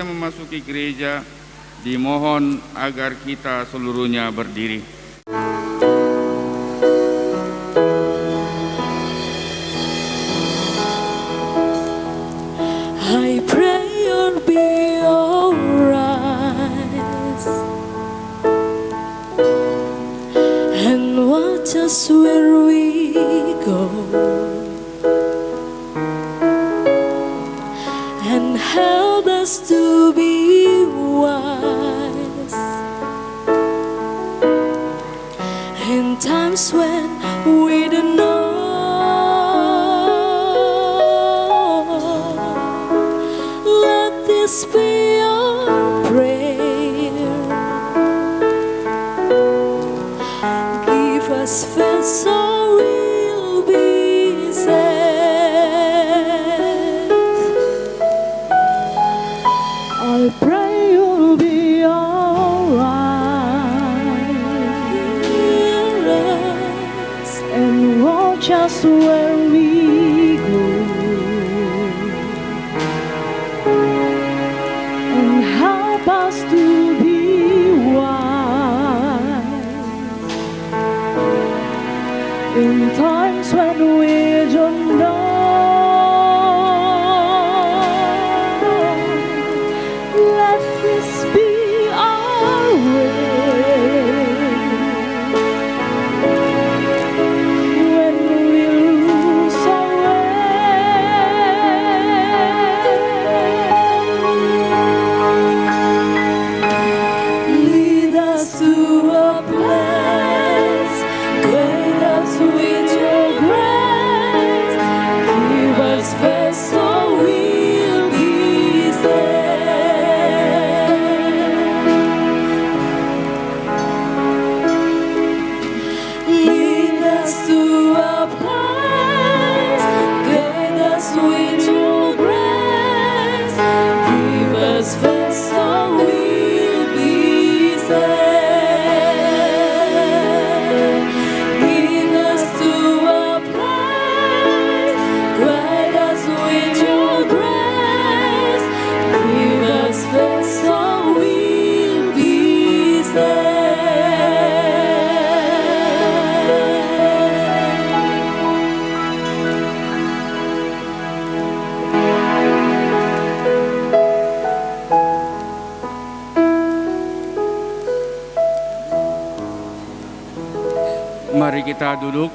Memasuki gereja, dimohon agar kita seluruhnya berdiri. I pray you'll be alright and watch us where we go and help us to be wise in times when we don't know. Let this be our prayer. Give us faith so we'll be saved. I pray you'll be alright. Hear us and watch us where we go and help us to be wise in times when we don't know. Let this be our way when we lose our way. Lead us to a place, guide us with your grace, give us faith so we'll be saved. Lead us to a place, guide us with your grace, give us faith so we'll be saved. Lead us to a place, guide us with your grace, give us faith so we'll be saved. Mari kita duduk.